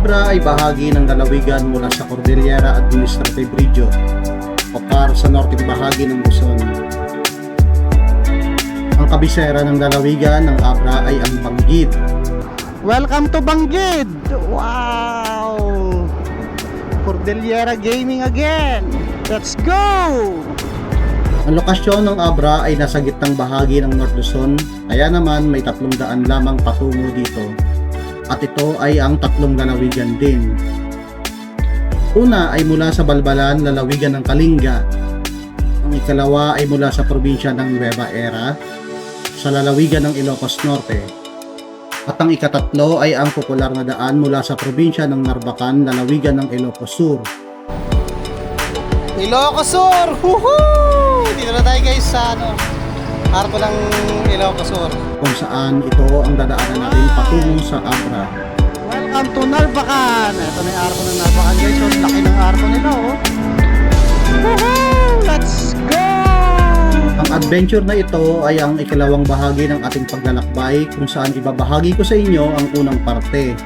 Abra ay bahagi ng lalawigan mula sa Cordillera Administrative Region o CAR sa norteng bahagi ng Luzon. Ang kabisera ng lalawigan ng Abra ay ang Banggid. Welcome to Banggid! Wow! Cordillera Gaming again! Let's go! Ang lokasyon ng Abra ay nasa gitnang bahagi ng North Luzon, kaya naman may 300 lamang patungo dito. At ito ay ang 3 lalawigan din. Una ay mula sa Balbalan, lalawigan ng Kalinga. Ang ikalawa ay mula sa probinsya ng Nueva Ecija, sa lalawigan ng Ilocos Norte. At ang ikatatlo ay ang popular na daan mula sa probinsya ng Narvacan, lalawigan ng Ilocos Sur. Ilocos Sur! Woohoo! Dito na tayo guys sa arko ng Ilocos Sur. Kung saan ito ang dadaanan natin patungo sa Abra. Welcome to Narvacan! Ito na yung arko ng Narvacan guys. So, laki ng arko nila oh. Woohoo! Let's go! Ang adventure na ito ay ang ikalawang bahagi ng ating paglalakbay kung saan ibabahagi ko sa inyo ang unang parte.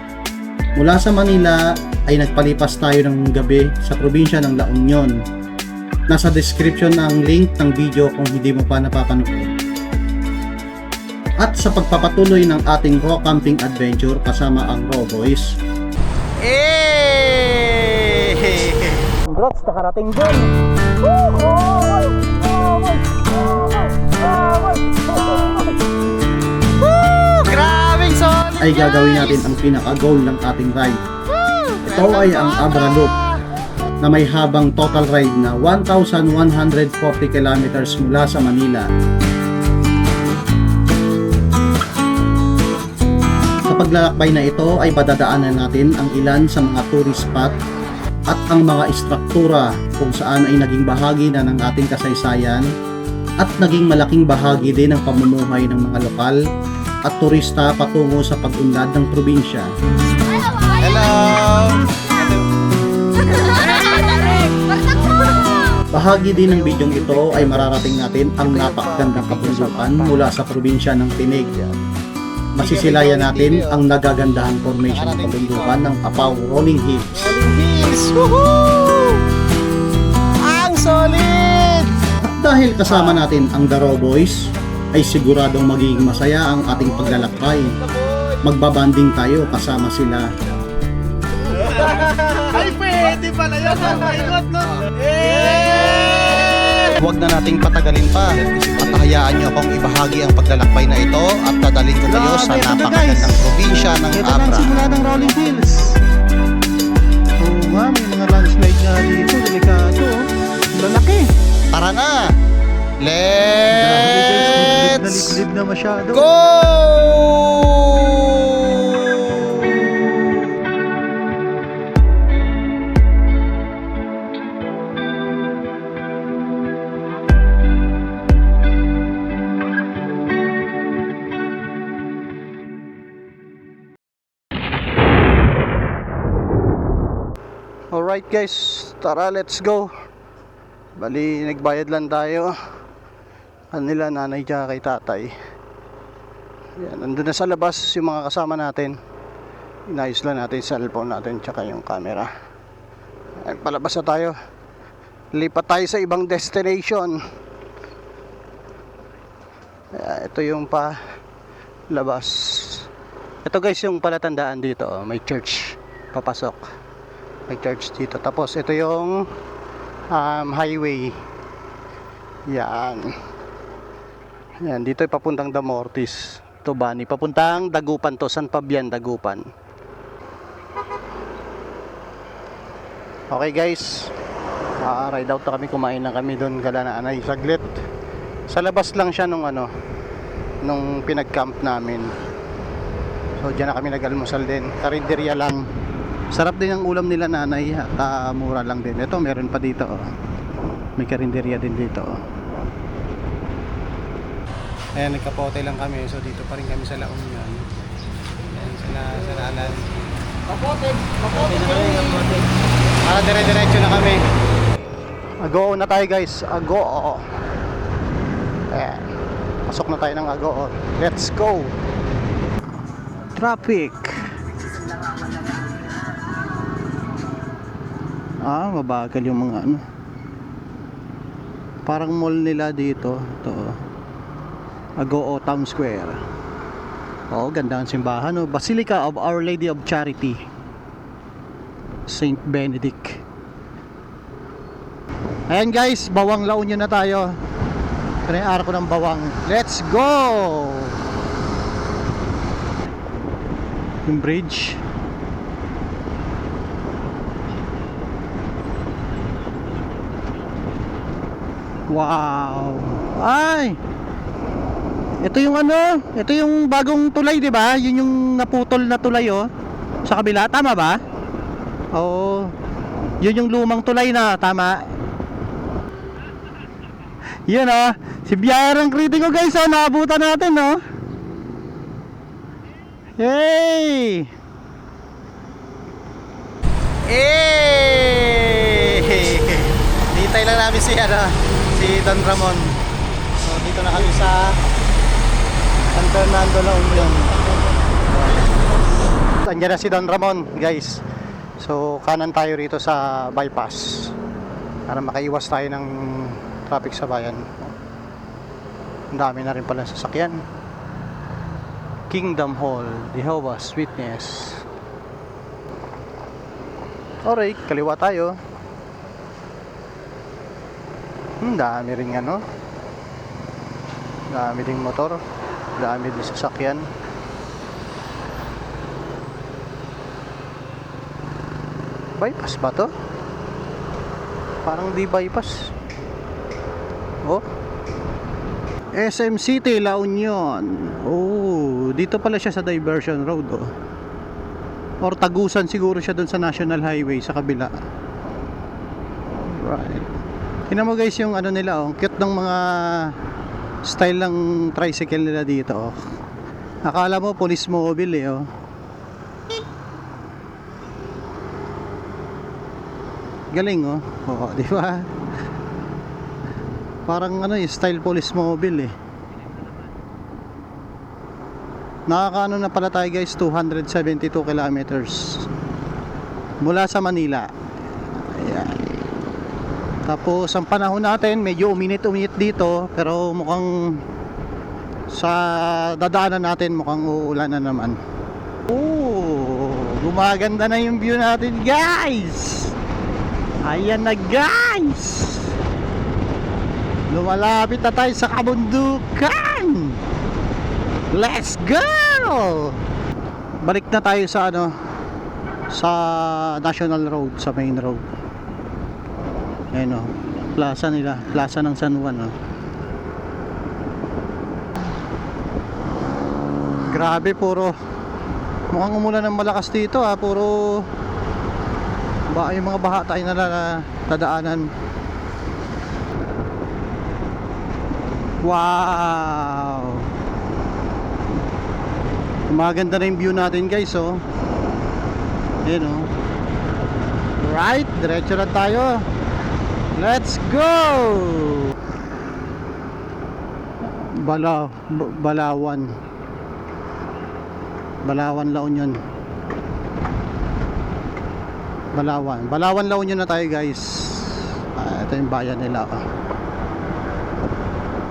Mula sa Manila ay nagpalipas tayo ng gabi sa probinsya ng La Union. Nasa description na ang link ng video kung hindi mo pa napapanood. At sa pagpapatuloy ng ating raw camping adventure kasama ang Raw Boys. Congrats, nakarating din! Grabing solid! Ay gagawin natin ang pinaka-goal ng ating ride. Ito ay ang Abra Loop na may habang total ride na 1,140 kilometers mula sa Manila. Sa paglalakbay na ito ay badadaanan natin ang ilan sa mga tourist spot at ang mga istruktura kung saan ay naging bahagi na ng ating kasaysayan at naging malaking bahagi din ng pamumuhay ng mga lokal at turista patungo sa pag-unlad ng probinsya. Hello! Bahagi din ng bidyong ito ay mararating natin ang napakagandang kabundukan mula sa probinsya ng Tinig. Masisilayan natin ang nagagandahang formation ng kabundukan ng Apao Rolling Hills. Woohoo! Ang solid! At dahil kasama natin ang The Raw Boys, ay siguradong magiging masaya ang ating paglalakbay. Magbabanding tayo kasama sila. Ay, pwede pala yun. Maingot, no? Huwag na nating patagalin pa at hayaan nyo akong ibahagi ang paglalakbay na ito at dadalhin ko kayo sa napakagandang probinsya ng Ito na ang Abra. simula ng Rolling Hills. Oo nga, may mga landslide nga dito. Delikado, oh. Lalaki. Tara na! Grabe, guys, Let's liblib na masyado. go! Alright guys, tara let's go. Bali, nagbayad lang tayo. Kanila nanay tsaka kay tatay. Yan, nandun na sa labas yung mga kasama natin. Inayos lang natin yung cellphone natin tsaka yung camera. Ay, palabas na tayo. Lipat tayo sa ibang destination. Ito yung pa labas. Ito guys yung palatandaan dito, oh. May church papasok. May church dito. Tapos ito yung highway. Yan. Yan, dito ay papuntang Damortis. Ito Bani, papuntang Dagupan to. San Fabian, Dagupan. Okay guys. Ride out na kami, kumain na kami doon kala na anay saglit. Sa labas lang siya nung nung pinag-camp namin. So diyan na kami nag-almusal din. Karinderya lang. Sarap din ang ulam nila nanay, mura lang din. Ito meron pa dito, oh. May karinderya din dito, oh. Ayan, nagkapote lang kami. So dito pa rin kami sa La Union. Ayan, sa Lalan. Kapote na kami. Dire-diretso na kami. Agoo na tayo guys. Agoo. Ayan. Pasok na tayo ng Agoo. Let's go. Traffic. Mabagal yung mga ano. Parang mall nila dito. Ito. Agoo Town Square. Ganda ang simbahan. Basilica of Our Lady of Charity. Saint Benedict. Ayan guys, Bawang La Union na tayo. Ito na yung arko ng Bawang. Let's go! Yung bridge. Wow! Ay! Ito yung ano, ito yung bagong tulay, 'di ba? Yun yung naputol na tulay sa kabila, tama ba? Oo. Yun yung lumang tulay na, tama. Yun si biyayang greeting ko guys, naabutan natin Hey! Hintay lang namin si Don Ramon. So dito na kami sa San Fernando La Union. Andiyan na si Don Ramon guys. So kanan tayo rito sa bypass para makaiwas tayo ng traffic sa bayan. Ang dami na rin pala sasakyan. Kingdom Hall, Jehovah's Witness. Alright, kaliwa tayo. Dami rin dami ding motor, dami din sasakyan. Bypass ba to? Parang di bypass. SM City, La Union. Dito pala siya sa Diversion Road or Tagusan siguro siya dun sa National Highway sa kabila. Right. Tingnan mo guys yung nila cute ng mga style ng tricycle nila dito Akala mo police mobile Galing di ba? Parang style police mobile Nakakaano na pala tayo guys, 272 kilometers mula sa Manila. Ayan. Tapos ang panahon natin medyo uminit-uminit dito, pero mukhang sa dadaanan natin mukhang uulan na naman. Gumaganda na yung view natin guys. Ayan na guys, lumalapit na tayo sa kabundukan. Let's go! Balik na tayo sa sa National Road, sa main road. Ayun plaza nila, plaza ng San Juan Grabe, puro mukhang umulan ng malakas dito puro yung mga baha tayo na dadaanan. Wow! Maganda na yung view natin guys Ayan Right, diretso na tayo. Let's go! Balawan La Union. Balawan La Union na tayo guys. Ito yung bayan nila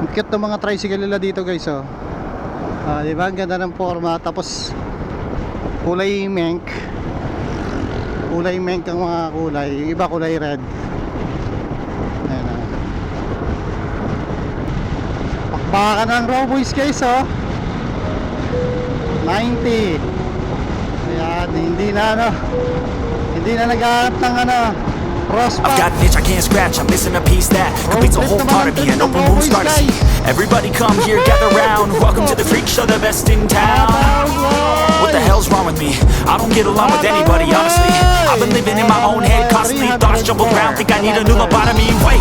Ang cute ng mga tricycle nila dito guys diba? Ang ganda ng forma. Tapos kulay mink ang mga kulay. Yung iba kulay red. Ayan Pakbakan ng raw boys guys 90. Ayan, hindi na naghahanap ng I've got an itch I can't scratch, I'm missing a piece that completes a whole part of me. An open wound start to see. Everybody come here, gather round. Welcome to the freak show, the best in town. What the hell's wrong with me? I don't get along with anybody, honestly. I've been living in my own head constantly. Thoughts jumble around, think I need a new lobotomy. Wait,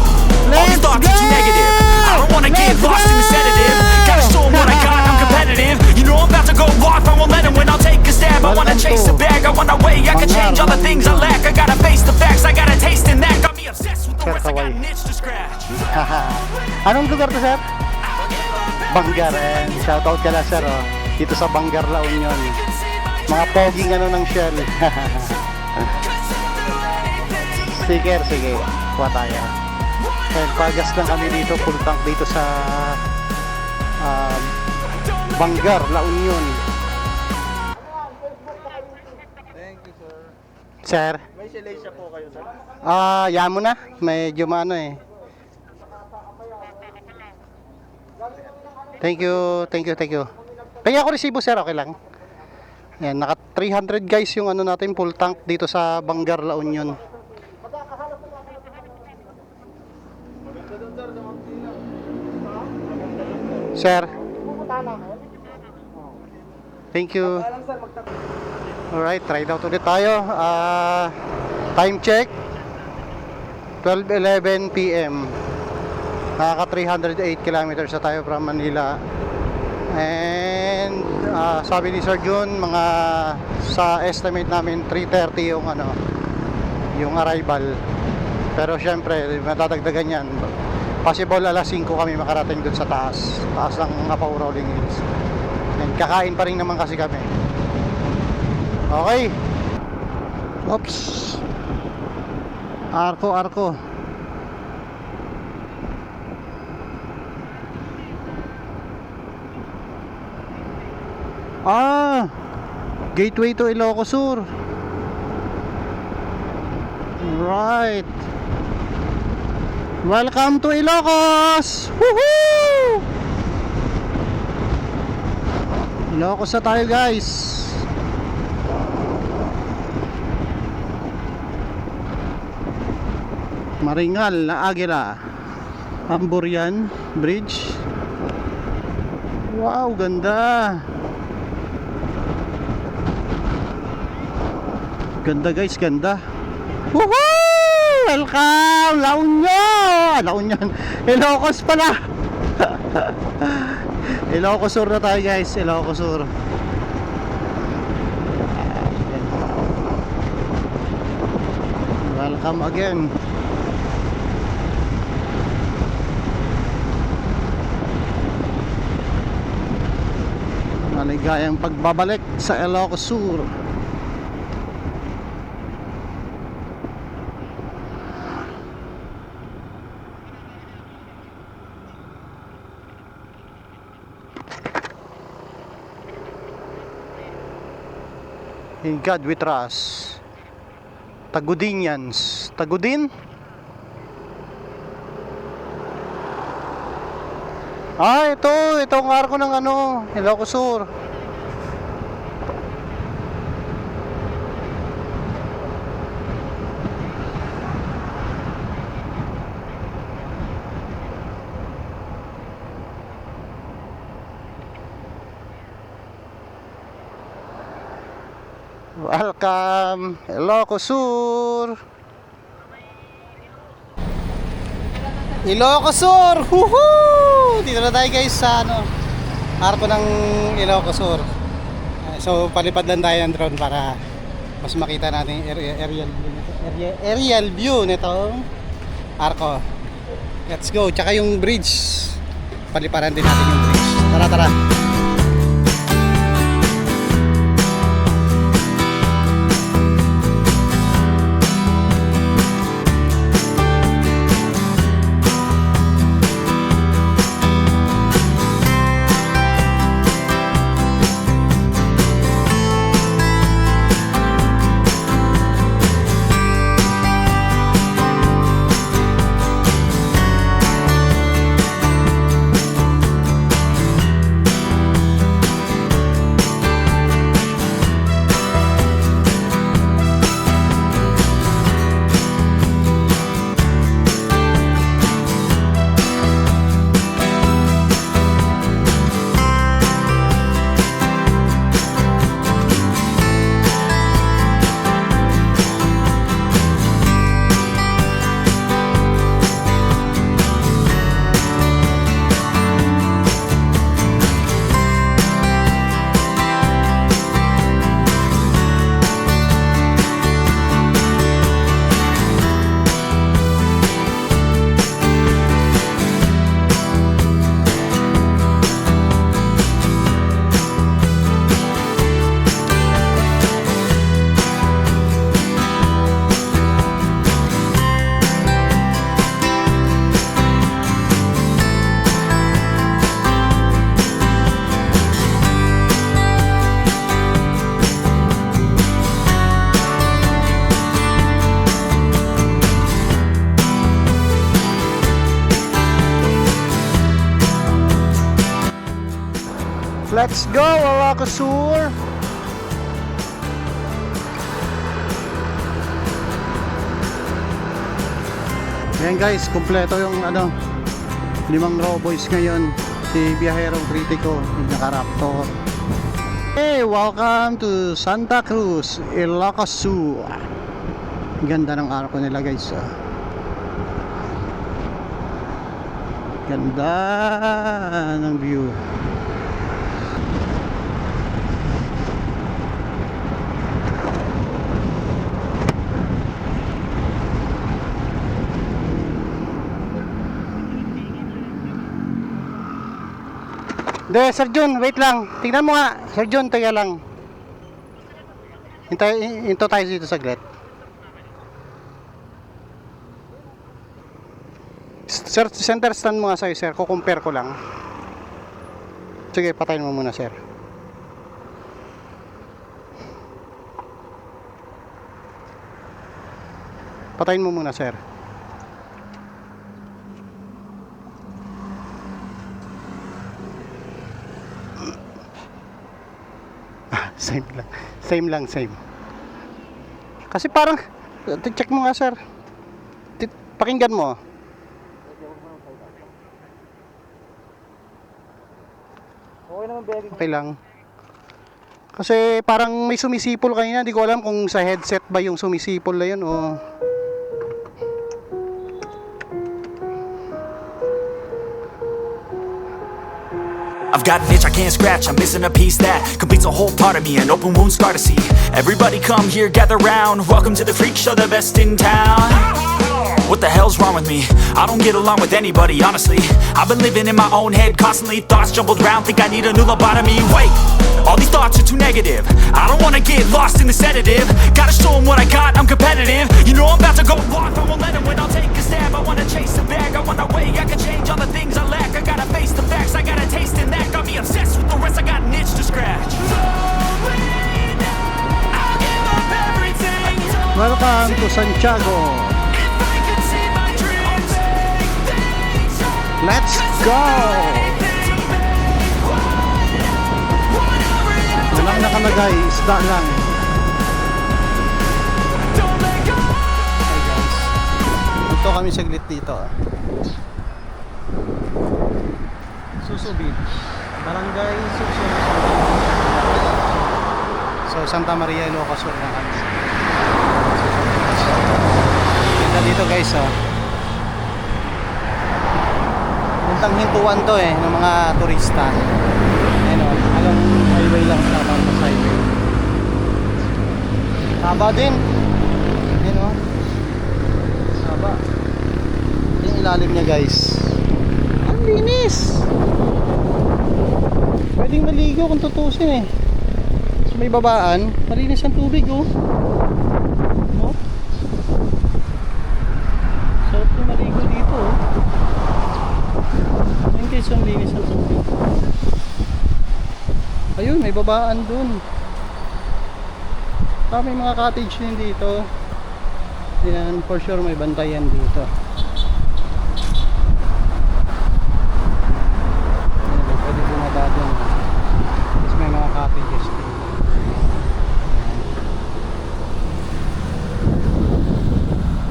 all these thoughts are too negative. I don't wanna get lost in the sedative. Gotta show 'em what I got, I'm competitive. You know I'm about to go off, I won't let 'em win, I'll take a stab. I wanna chase a bag, I wanna weigh, I can change all the things I lack. I gotta face the facts, I got a taste in that. Got me obsessed with the rest, I got an itch to scratch. Anong lugar to sir? Bangar. Shoutout ka na sir dito sa Bangar La Union. Mga poging ng Shell. Sticker, sige. Kuha tayo. Dahil pagas lang kami dito, full tank dito sa Bangar, La Union. Thank you, sir. Sir? May siya po kayo, sir? Yan mo na. Medyo maano eh. Thank you, thank you, thank you. Kaya ako resibo, sir, okay lang. Yan, naka 300 guys yung ano natin, full tank dito sa Bangar, La Union. Sir. Thank you. Alright, try out ulit tayo. Time check 12:11 PM. Nakaka 308 kilometers na tayo from Manila. And sabi ni Sir Jun, mga sa estimate namin 3:30 yung ano, yung arrival. Pero syempre, matadagdagan yan. Possible alas 5 kami makarating dun sa taas ng Apaw Rolling Hills. And kakain pa rin naman kasi kami. Okay. Oops. Arko. Gateway to Ilocos Sur. Right. Welcome to Ilocos! Woohoo! Ilocos na tayo, guys. Maringal na Aguila. Amburian Bridge. Wow, ganda. Ganda, guys, ganda. Woohoo! Welcome! La Union! Ilocos pala! Ilocos Sur na tayo, guys. Ilocos Sur. Welcome again. Maligayang pagbabalik sa Ilocos Sur. In God we trust. Tagudinians. Tagudin? Itong arko ng ano, Ilocos Sur. Welcome, Ilocos Sur. Ilocos Sur! Woohoo! Dito na tayo, guys, sa ano, arko ng Ilocos Sur. So palipad lang tayo ng drone para mas makita natin yung aerial view nitong arko. Let's go. Tsaka yung bridge, paliparan din natin yung bridge. Tara. Let's go, Alakasur! Ayan guys, kumpleto yung 5 raw boys ngayon. Si Biyaherong Kritiko, yung naka-Raptor. Hey, welcome to Santa Cruz, Ilocos. Ganda ng arko nila guys. Ganda ng view. Sir Jun, wait lang. Tingnan mo nga. Sir Jun, taga lang. Hinto tayo dito saglit. Sir, center stand mo nga sa'yo, sir. Kukumpare ko lang. Sige, patayin mo muna, sir. Patayin mo muna, sir. Same. Kasi parang check mo nga, sir. Pakinggan mo. Okay lang. Kasi parang may sumisipol kanina, hindi ko alam kung sa headset ba yung sumisipol na yun o I've got an itch I can't scratch, I'm missing a piece that completes a whole part of me, an open wound scar to see. Everybody come here, gather round, welcome to the freak show, the best in town. What the hell's wrong with me? I don't get along with anybody, honestly. I've been living in my own head constantly, thoughts jumbled round, think I need a new lobotomy. Wait, all these thoughts are too negative, I don't wanna get lost in the sedative. Gotta show them what I got, I'm competitive. You know I'm about to go off, I won't let them win, I'll take a stab. I wanna chase the bag, I want a way I can change all the things I lack. I gotta face the facts, I got a taste in that. Got me obsessed with the rest, I got an itch to scratch. I'll give up everything. welcome to Santiago. If I could see my dreams, Let's go! Walang nakalagay, isda lang. don't let go. Hey guys, ito kami saglit dito. Susubid, Barangay Susubid. So Santa Maria, Ilocos Sur na kami. Ganda dito guys, puntang hintuan to ng mga turista. Ayun along highway lang sa tapos highway. Haba din. Ayun haba. Yung ilalim niya guys. Ang linis. Pwedeng maligo kung tutusin So, may babaan. Malinis ang tubig oh. Sarap na maligo dito oh. Ayun guys, ang linis ang tubig. Ayun, may babaan dun. May mga cottage din dito. Yan, for sure may bantayan dito. Yan, pwede bumaba dun. Tapos may mga cottages din.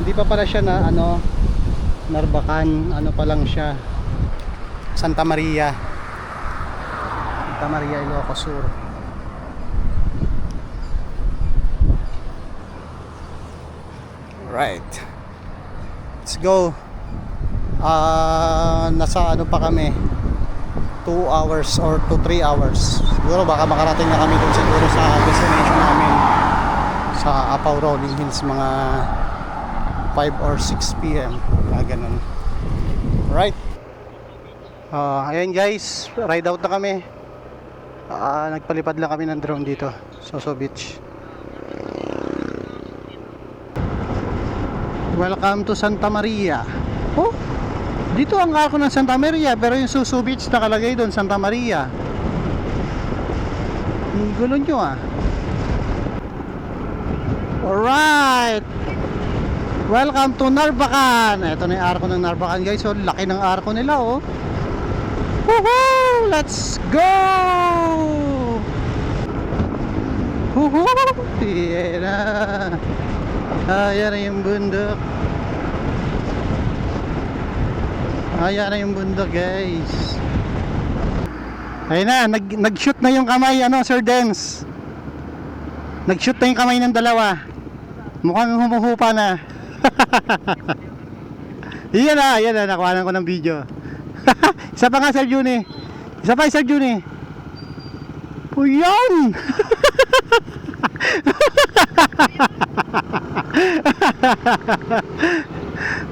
Hindi pa pala siya na Narbacan, pa lang siya. Santa Maria, Ilocos Sur. Right, let's go. Nasa pa kami 2 hours or 3 hours siguro, baka makarating na kami dun siguro sa destination namin sa Apaw Rolling Hills mga 5 or 6 p.m. Ganun. Right. Ayan guys, ride out na kami. Nagpalipad lang kami ng drone dito Soso Beach. Welcome to Santa Maria. Oh, dito ang arko ng Santa Maria, pero yung Soso Beach nakalagay doon Santa Maria. Ang gulo nyo Alright, welcome to Narbacan. Ito na yung arko ng Narbacan guys. So laki ng arko nila oh. Woohoo! Let's go! Woohoo! Yan na. Ayan na yung bundok. Ayan na yung bundok, guys. Ayun na, nag-shoot na yung kamay, Sir Dance. Nag-shoot na yung kamay ng dalawa. Mukhang humuhupa na. Yan na, nakuha ko ng video. Isa pa nga, Sir Juni. Isa pa, Sir Juni. O yan!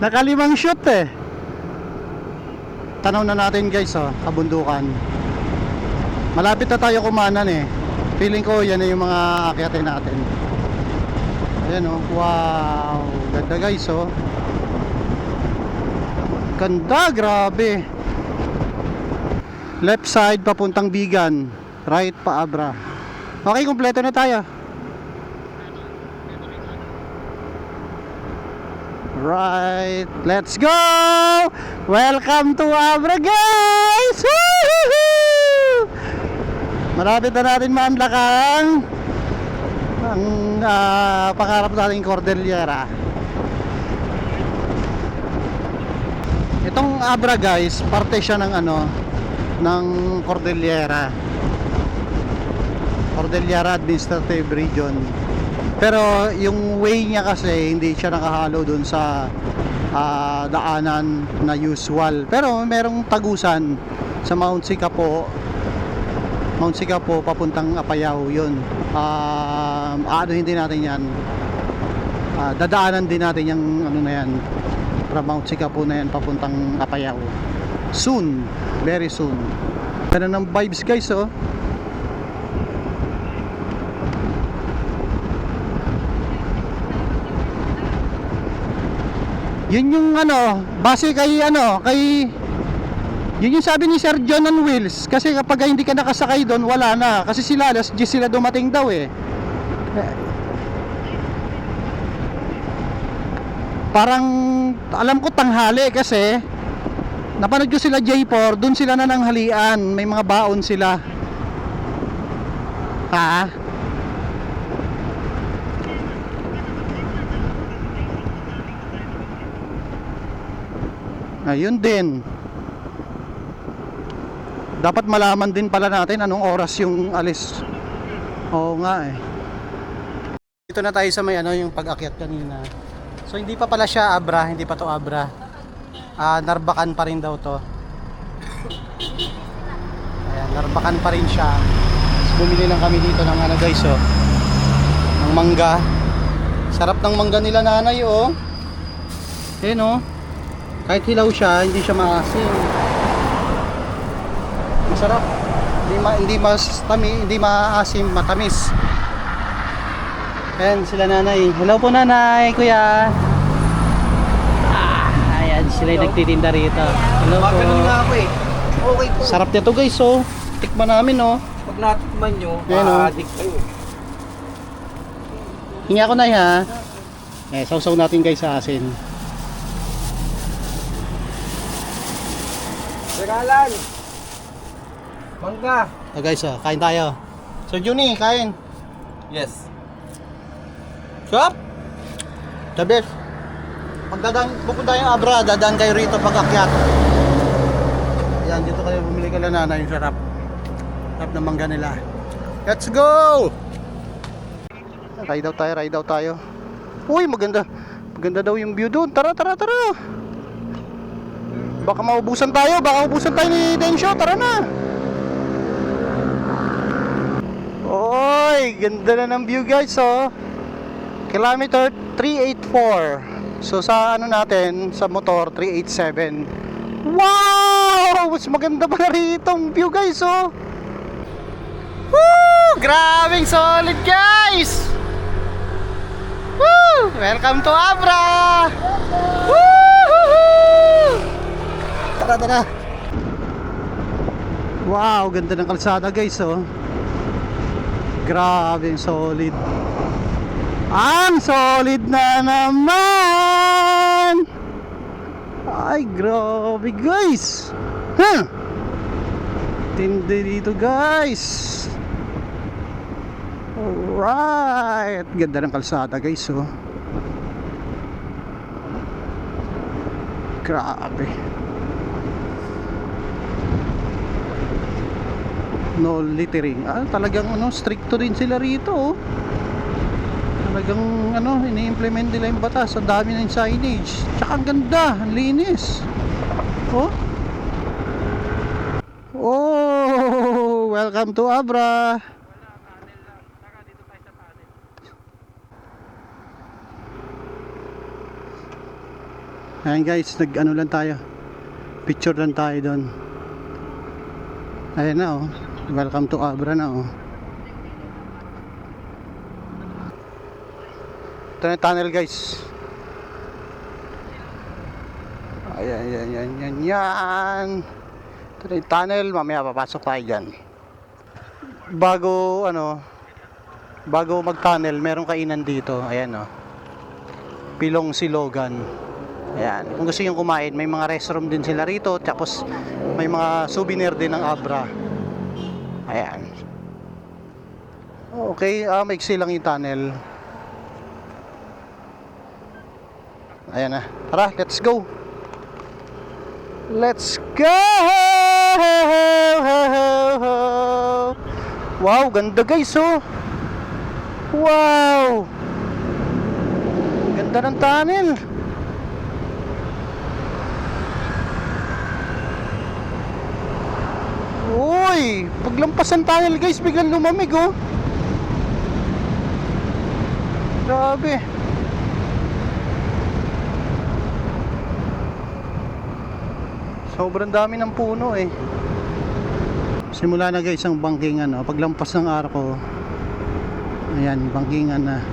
Nakalimang shoot eh. Tanaw na natin guys, kabundukan. Malapit na tayo kumanan eh. Feeling ko yan na yung mga akyatin natin. Ayan wow. Ganda guys Ganda, grabe. Left side papuntang Bigan, right pa Abra. Okay, kumpleto na tayo. Right, let's go! Welcome to Abra, guys! Woo-hoo-hoo! Malapit na natin maanlakan ang pangarap nating Cordillera. Itong Abra, guys, parte siya ng ng Cordillera Administrative Region. Pero yung way niya kasi hindi siya nakahalo dun sa daanan na usual. Pero merong tagusan sa Mount Sicapo papuntang Apayao yun. Hindi natin yan. Dadaanan din natin yung na yan, from Mount Sicapo na yan papuntang Apayao. Soon, very soon. Ganun ng vibes guys Yun yung base kay yun yung sabi ni Sir John on Wheels, kasi kapag hindi ka nakasakay doon wala na, kasi sila alas 10 sila dumating daw parang alam ko tanghali, kasi napanood ko sila J4, doon sila na nanghalian, may mga baon sila. Ayun din. Dapat malaman din pala natin anong oras yung alis. Oo nga Dito na tayo sa may yung pag-akyat kanina. So hindi pa pala siya Abra, hindi pa to Abra. Narbakan pa rin daw to. Ayan, Narbakan pa rin siya. So, bumili lang kami dito ng guys ng mangga. Sarap ng mangga nila nanay Ayun kahit hilaw siya, hindi siya maasim. Masarap. Hindi maasim, matamis. Ayan sila nanay. Hello po nanay, kuya. Ayan sila yung nagtitinda rito. Hello po. Okay po. Sarap nito guys Tikman namin Pag natikman nyo, Ayan, ma-addict kayo. Hingi ako na ha. Sausaw natin guys sa asin. Regalan! Mangga! Guys kain tayo. So Juni, kain. Yes. Sarap. The best. Pupunta yung Abra, dadaan kayo rito pag-akyat. Yan, dito kayo bumili ka na nanay, sarap. Sarap ng mangga nila. Let's go! Ride out tayo. Uy, maganda. Maganda daw yung view doon. Tara. Baka maubusan tayo ni Densyo. Tara na. Oy, ganda na ng view guys Kilometer 384. So sa natin, sa motor 387. Wow! Mas maganda pa rito ang view guys Woo! Grabing solid guys! Woo! Welcome to Abra! Woo! Tara. Wow, ganda ng kalsada guys Grabe, solid. Ang solid na naman! Ay, grabe guys! Tindi dito guys. Alright. Ganda ng kalsada guys oh. Grabe. No littering. Talagang stricto din sila rito oh. Talagang ini-implement nila yung batas. Ang dami ng signage. Tsaka ang ganda, ang linis. Oh. Oh, welcome to Abra. Ayan guys, lang tayo. Picture lang tayo doon. Ayan na oh. Welcome to Abra na oh. Ito na yung tunnel guys. Ayan. Ito na yung tunnel. Mamaya papasok tayo dyan. Bago mag-tunnel, merong kainan dito. Ayan oh. Pilong Silogan. Ayan. Kung gusto nyo kumain, may mga restroom din sila rito. Tapos may mga souvenir din ng Abra. Ayan. Okay, maiksi lang yung tunnel. Ayan na. Tara, let's go. Let's go! Wow, ganda guys oh. Wow! Ganda ng tunnel. Uy, paglampas ng tunnel guys, biglang lumamig oh. Grabe. Sobrang dami ng puno eh. Simula na guys ang bangkingan paglampas ng arko. Ayan, bangkingan na.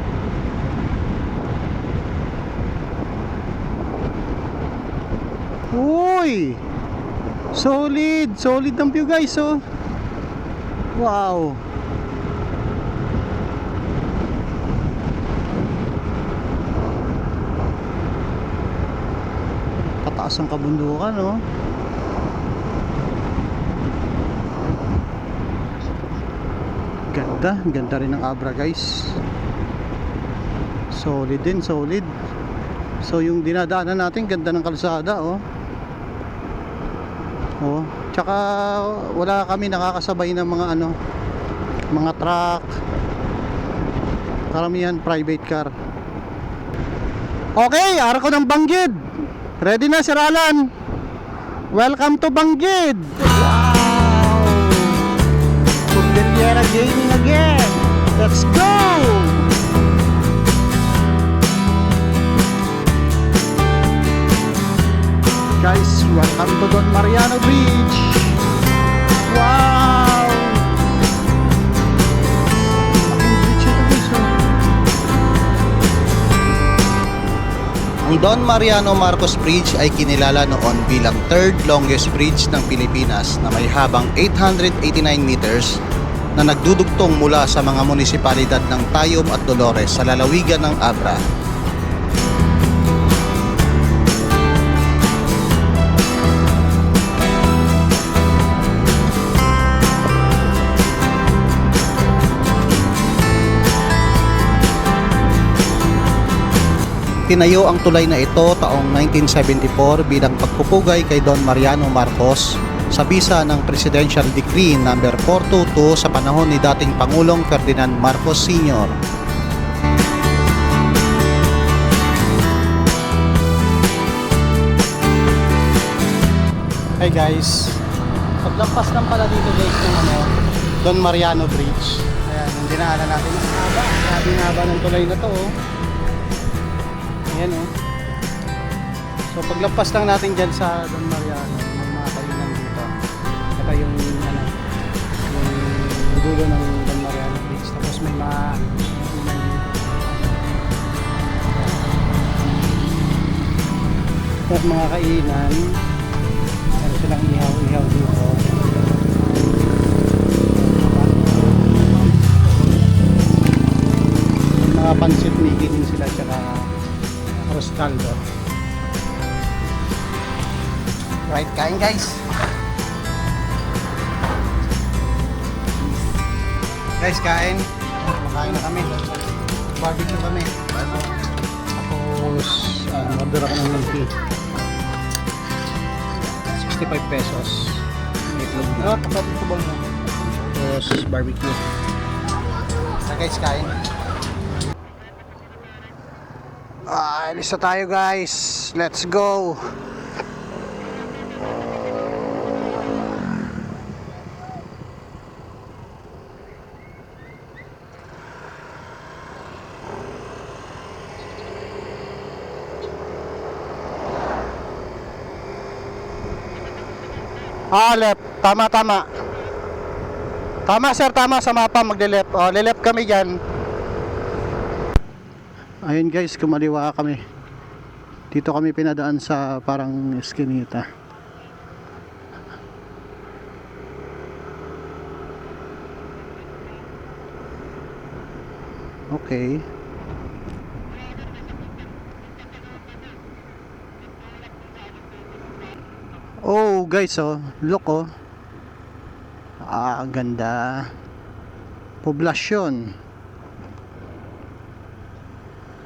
Uy! Solid ang view guys oh. Wow. Pataas ang kabundukan oh. Ganda rin ng Abra guys. Solid din, solid. So yung dinadaanan natin, ganda ng kalsada oh. Oh, tsaka wala kami nakakasabay ng mga mga truck. Karamihan private car. Okay, arko ng Banggid. Ready na Sir Alan. Welcome to Banggid. Wow. Cordillera Gaming again. Let's go. Guys, welcome to Don Mariano Beach. Wow! Ang Don Mariano Marcos Bridge ay kinilala noon bilang third longest bridge ng Pilipinas na may habang 889 meters na nagdudugtong mula sa mga munisipalidad ng Tayum at Dolores sa lalawigan ng Abra. Tinayo ang tulay na ito taong 1974 bilang pagpupugay kay Don Mariano Marcos sa bisa ng Presidential Decree No. 422 sa panahon ni dating Pangulong Ferdinand Marcos Sr. Hey guys, paglampas lang pala dito guys ng Don Mariano Bridge. Ayan, yung dinaanan natin. Grabe na haba ng tulay na to oh. Ayan oh. So paglampas lang natin dyan sa Don Mariano, may mga kainan dito. Ito yung dulo ng Don Mariano Bridge. Tapos may mga kainan. Meron silang ihaw-ihaw dito. May mga pansit miki din sila tsaka arroz caldo. Right, kain guys. Guys, kain. Makain na kami. Barbecue kami. Tapos, order ako ng monkey. 65 pesos. Itlog na. Kapatubal mo. Tapos, barbecue. So guys, kain. Alis na tayo guys. Let's go. Left. Tama, tama. Tama, sir. Tama sa mapa. Magle-left. Le-left kami dyan. Ayun guys, kumaliwa kami. Dito kami pinadaan sa parang eskinita. Okay. Oh guys, look ang ganda. Poblasyon.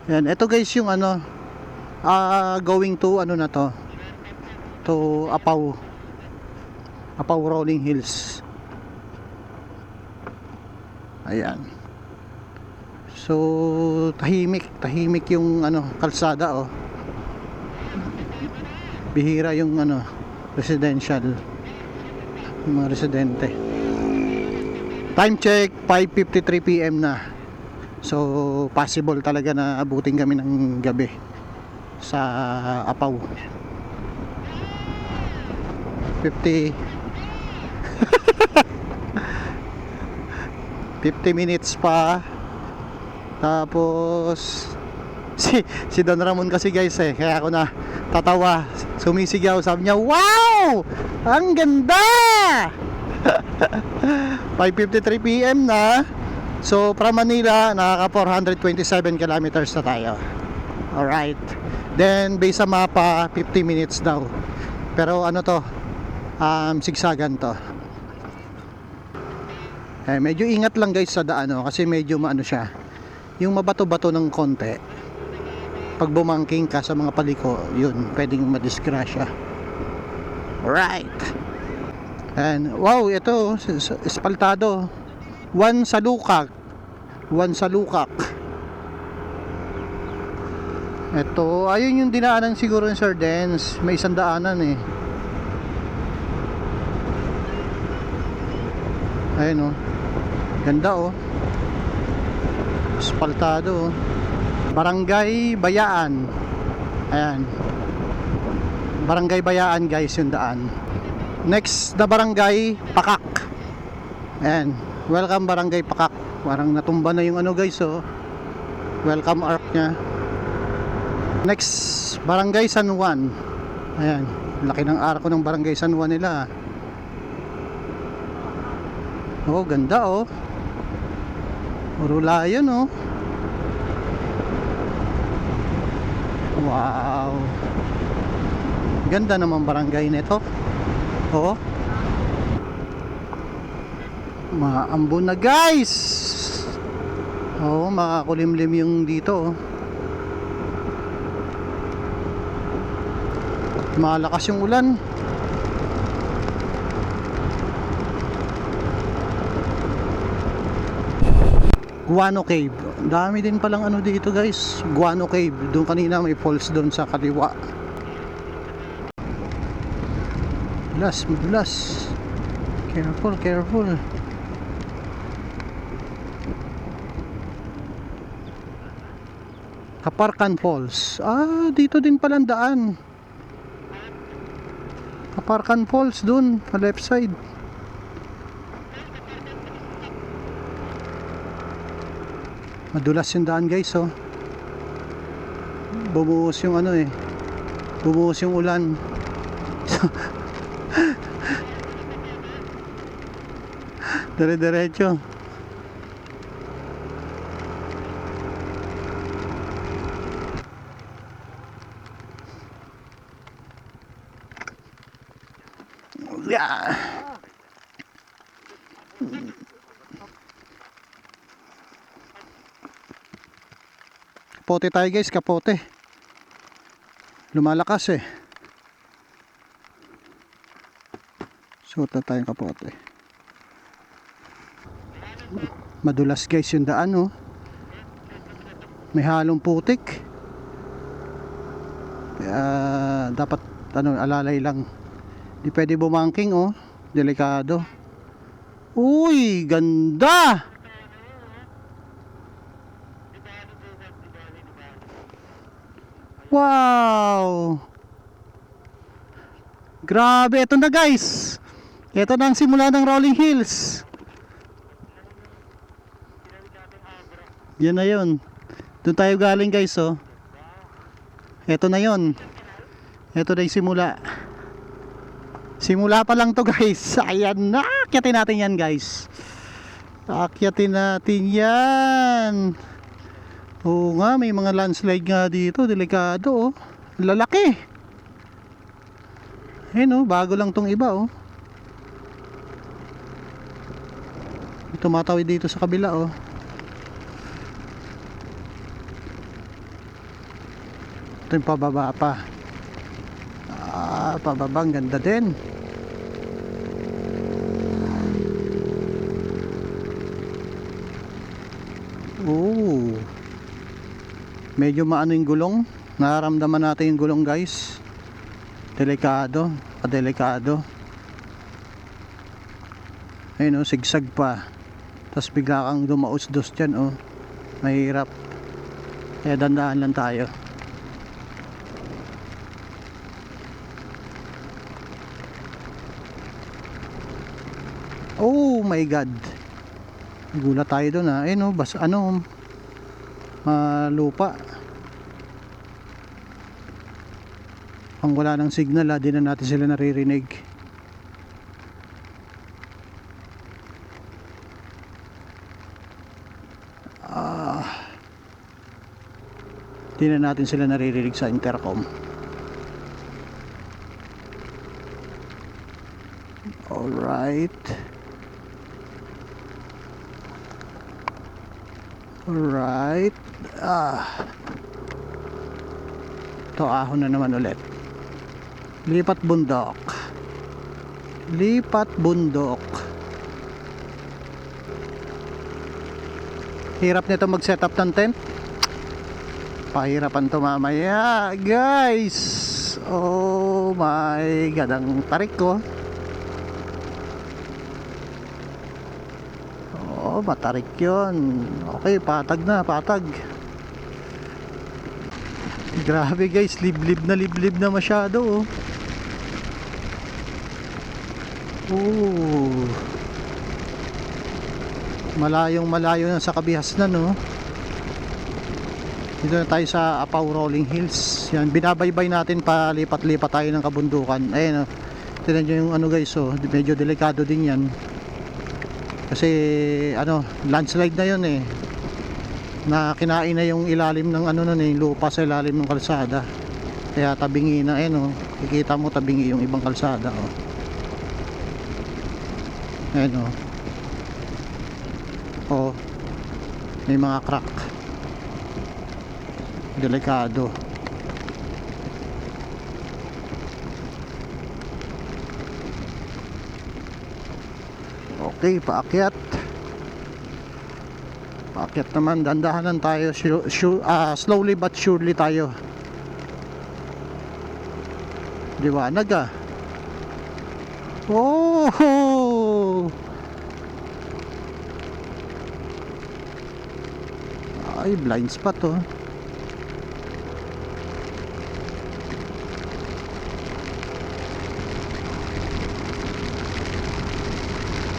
Yan, ito guys yung going to na to Apaw Rolling Hills. Ayan. So tahimik yung kalsada bihira yung residential, yung mga residente. Time check 5:53 PM na. So possible talaga na abutin kami ng gabi sa Apaw. 50 minutes pa. Tapos si Don Ramon kasi guys kaya ako na tatawa, sumisigaw, sabi niya, wow! Ang ganda! 5:53 PM na. So from Manila nakaka 427 kilometers na tayo. Alright. Then based sa mapa 50 minutes daw. Pero zigzagan to. Medyo ingat lang guys sa daan kasi medyo siya. Yung mabato-bato ng konti. Pag bumangking ka sa mga paliko, yun, pwedeng madisgrasya. Alright. And wow, ito espaltado. One salukak. Ito, ayun yung dinaanan siguro ng Sir Dance. May isang daanan Ayun ganda espaltado Barangay Bayaan. Ayan. Barangay Bayaan guys yung daan. Next na barangay Pakak. Ayan. Welcome Barangay Pakak. Parang natumba na yung guys welcome arc nya. Next Barangay San Juan. Ayan. Laki ng arko ng Barangay San Juan nila. Ganda Rulayan wow, ganda naman barangay nito. Maambon na guys. Makakulimlim yung dito malakas yung ulan. Guano Cave. Dami din palang dito guys. Guano Cave. Doon kanina may falls doon sa kaliwa. Madulas. Careful. Kaparkan Falls. Dito din palang daan. Kaparkan Falls doon, sa left side. Madulas yung daan guys bumuhos yung bumuhos yung ulan. Dire-diretso. Yeah. Kapote tayo guys, kapote. Lumalakas eh. Suot na tayong kapote. Madulas guys yung daan oh. May halong putik. Kaya dapat alalay lang. Di pwede bumangking oh. Delikado. Uy, ganda! Wow! Grabe, ito na guys. Ito na ang simula ng Rolling Hills. Yan na yun. Doon tayo galing guys oh. Ito na yun. Ito na yung simula. Simula pa lang to guys. Ayan na. Akyatin natin yan guys. Akyatin natin yan. Oo nga, may mga landslide nga dito. Delikado oh. Lalaki. Ayun oh, bago lang tong iba oh. Tumatawid dito sa kabila oh. Ito yung pababa pa. Pababa, ang ganda din. Oh. Medyo maano yung gulong. Nararamdaman natin yung gulong guys. Delikado, padelikado. Ayun oh, sigsag pa. Tapos bigla kang dumaos-dos dyan oh. Mahirap. Kaya dandaan lang tayo. Oh my god. Gulat tayo doon ha. Ayun oh, lupa. Ang wala ng signal ha, di na natin sila naririnig. Di na natin sila naririnig sa intercom. Alright. Alright. Ito, ahon na naman ulit. Lipat bundok. Lipat bundok. Hirap nito mag-set up ng tent. Pahirapan to mamaya, guys. Oh my god, ang tarik ko. Oh, matarik yun. Okay, patag na, patag. Grabe guys, liblib na masyado oh. Oh. Malayo na sa Kabihasnan no. Dito na tayo sa Apaw Rolling Hills. Yan, binabaybay natin, palipat-lipat tayo ng kabundukan. Ayun oh. Tingnan nyo yung ano guys oh, medyo delikado din yan. Kasi landslide na yun eh. Na kinain na yung ilalim ng lupa sa ilalim ng kalsada. Kaya tabingi na kikita mo tabingi yung ibang kalsada oh. Ayan oh. Oh. May mga crack. Delikado. Okay, paakyat. Paakyat naman, dandahanan tayo. Slowly but surely tayo. Liwanag ah. Oh! Ay, blind spot oh.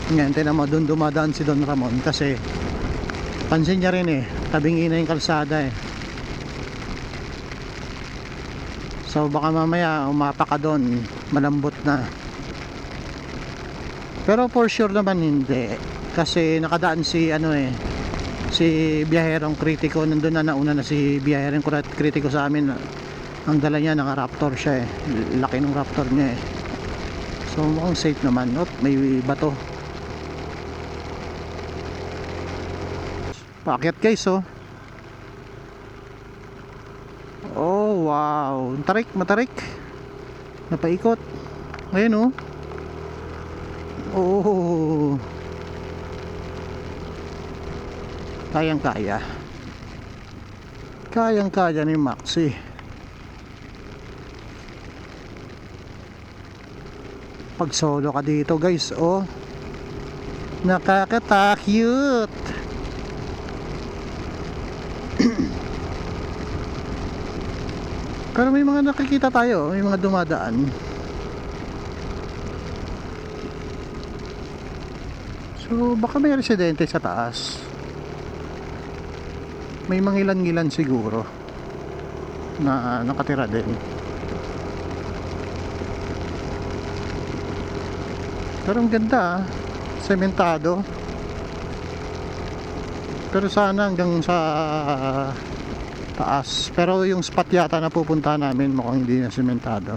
Ngayon, tinan mo, doon dumadaan si Don Ramon kasi pansin niya rin eh, tabingi na yung kalsada eh. So baka mamaya umapa ka doon, malambot na. Pero for sure naman hindi, kasi nakadaan si si biyaherong kritiko. Nandun na nauna na si biyaherong kritiko sa amin. Ang dala niya naka Raptor siya eh, laki ng Raptor niya eh. So mukhang safe naman. May bato. Paakyat guys oh. Oh, wow. Tarik, matarik. Napaikot. Ayun, oh. Oh. Kayang-kaya. Kayang-kaya ni Maxi. Pag solo ka dito, guys, oh. Nakakatakot. Pero may mga nakikita tayo, may mga dumadaan. So baka may residente sa taas. May mangilan-ngilan siguro na nakatira din. Pero ang ganda, sementado. Pero sana hanggang sa taas. Pero yung spot yata na pupuntahan namin mukhang hindi na sementado.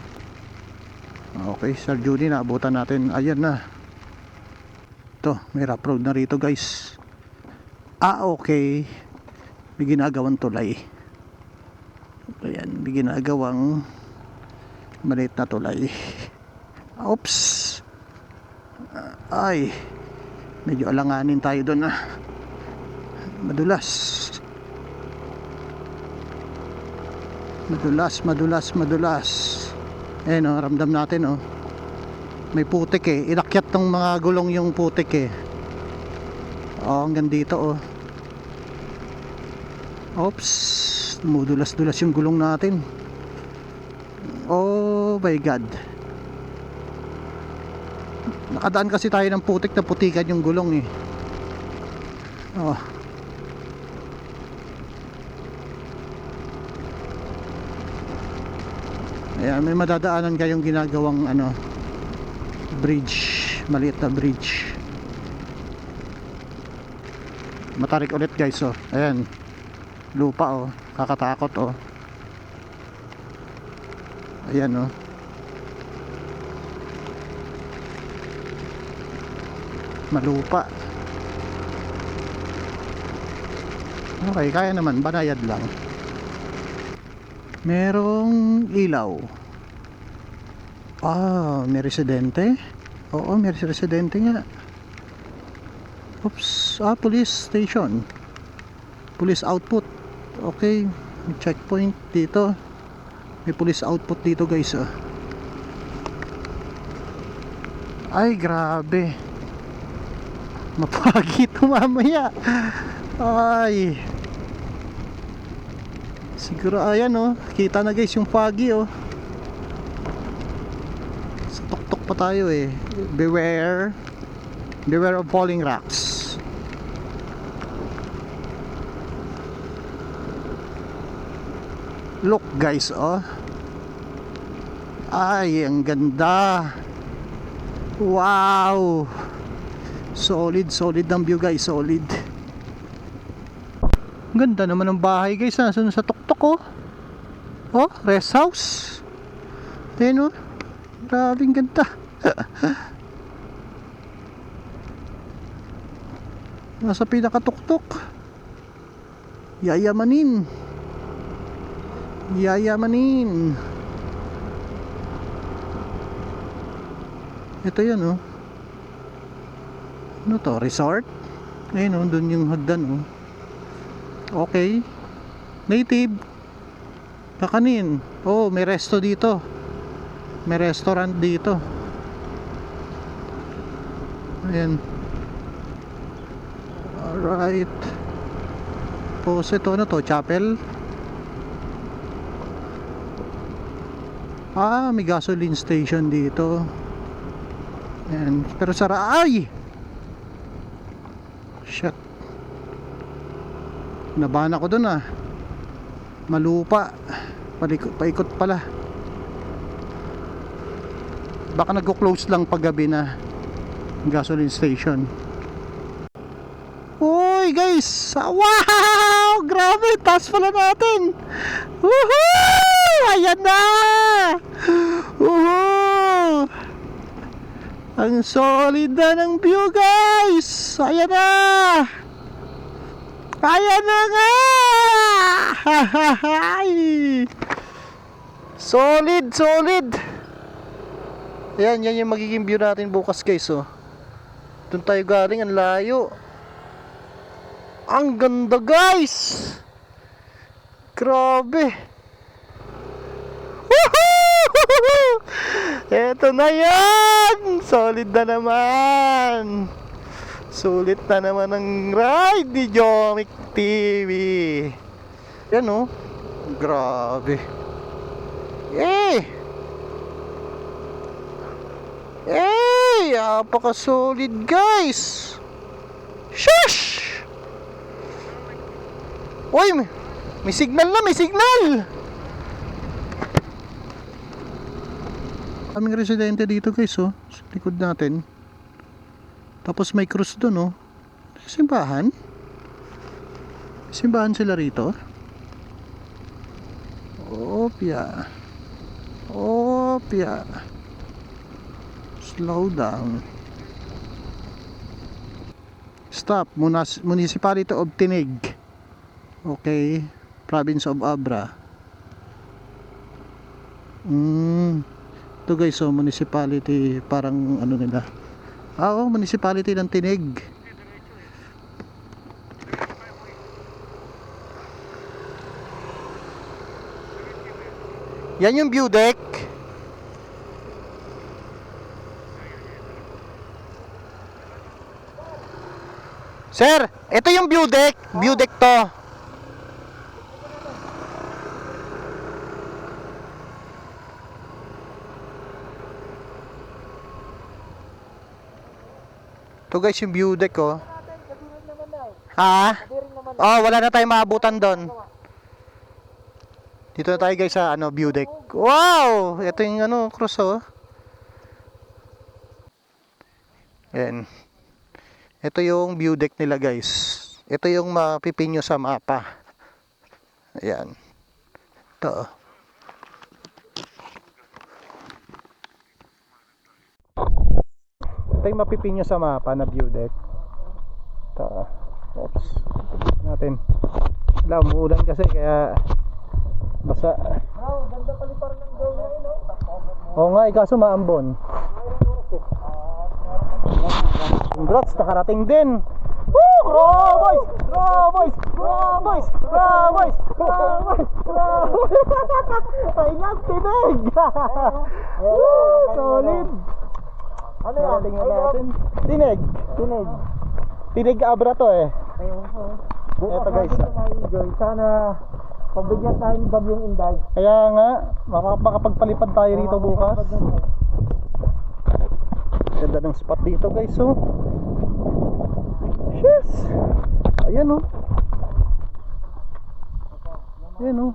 Okay, Sir Judy, naabutan natin. Ayan na. Ito, may rough road na rito, guys. Okay. May ginagawang tulay. Ayan, may ginagawang maliit na tulay. Oops. Ay, medyo alanganin tayo doon, ah. Madulas. Madulas. Ayan, oh, ramdam natin, oh. May putik, eh. Inakyat ng mga gulong yung putik, eh. Oh, hanggang dito, oh. Oops. Mudulas-dulas yung gulong natin. Oh my God. Nakadaan kasi tayo ng putik na putikan yung gulong, eh. Oh. Ayan, may madadaanan kayong ginagawang ano, bridge, maliit na bridge. Matarik ulit, guys, oh. Ayan, lupa, oh, kakatakot, oh. Ayan, oh. Malupa. Okay, kaya naman, banayad lang. Merong ilaw. Ah, may residente. Oo, may residente nga. Oops, police station. Police output. Okay, may checkpoint dito. May police output dito, guys, oh. Ay, grabe. Mapagi ito mamaya. Ay, siguro, ayan, oh. Kita na, guys, yung foggy, oh. Sa tuktok pa tayo, eh. Beware of falling rocks. Look, guys, oh. Ay, ang ganda. Wow. Solid ng view, guys, solid. Ganda naman ng bahay, guys, nasa sa tuktok, oh. Oh, rest house. Ayan, oh. Grabing ganda. Nasa pinakatuktok. Yayamanin. Ito yan, oh. Ano to? Resort? Ayun, oh, dun yung hagdan, oh. Okay. Native. Kakanin. Oh, may resto dito. May restaurant dito. Ayan. Alright. Tapos ito, ano to? Chapel. Ah, may gasoline station dito. Ayan. Pero sara. Ay! Shit. Nabahan ako dun, ah. Malupa. Paikot pala. Baka nagko-close lang pag gabi na gasoline station. Uy, guys! Wow! Grabe! Taas pala natin! Woohoo! Ayan na! Woohoo! Ang solid na ng view, guys! Ayan na! Ayan na nga! Solid, solid! Ayan, yan yung magiging view natin bukas guys, oh. Doon tayo galing, ang layo. Ang ganda guys! Grabe! Woohoo! Eto na yan! Solid na naman! Sulit na naman ang ride ni Jomic TV. Yan oh. Grabe. Apaka-solid guys. Shush! Uy, may signal na, may signal. Kaming residente dito guys, oh. Sa likod natin. Tapos may cross doon, oh. Simbahan? Simbahan sila rito. Opya. Opya. Slow down. Stop. Municipality of Tinig. Okay. Province of Abra. Ito guys, oh, municipality. Parang ano nila. Oo, municipality ng Tinig. Yan yung view deck. Sir, ito yung view deck. View deck to. Ito guys yung view deck, oh. Ha? Oh, wala na tayong maabutan doon. Dito na tayo guys sa ano, view deck. Wow! Ito yung ano, cross, oh. Yan. Ito yung view deck nila guys. Ito yung mapipinyo sa mapa. Ayan. Ito, oh. Ito yung mapipinyo sa mapa na view deck. Ito. Oops. Natin. Wala, umuulan kasi kaya basa. Oh, ganda palipar ng drone na yun, oh. Oo nga, kaso maambon. Congrats, nakarating din. Woo! Graboys! Graboys! Graboys! Graboys! Graboys! Graboys! I love Tinig! Woo! Solid! Ano yan? Tingnan natin. Tinig. Tinig. Tinig Abra to eh. Ito guys. Sana pabigyan tayo ni Bagyong Inday. Kaya nga, makapagpalipad tayo rito bukas. Ganda ng spot dito guys, oh. Yes! Ayan, oh. Ayan, oh.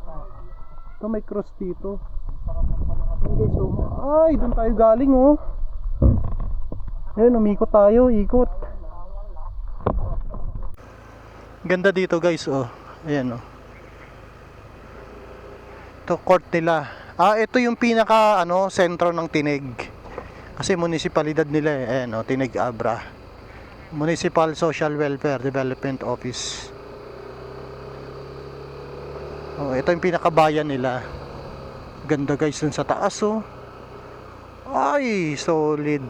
Ito may cross dito. Ayan guys, oh. Ay, doon tayo galing, oh. Ayan, umikot tayo, ikot. Ganda dito guys, oh. Ayan, oh. Ito court nila. Ito yung pinaka ano, sentro ng Tinig. Kasi munisipalidad nila eh. Ayan, oh, Tinig Abra. Municipal Social Welfare Development Office. Oh, ito yung pinakabayan nila. Ganda guys dun sa taas, oh. Ay, solid.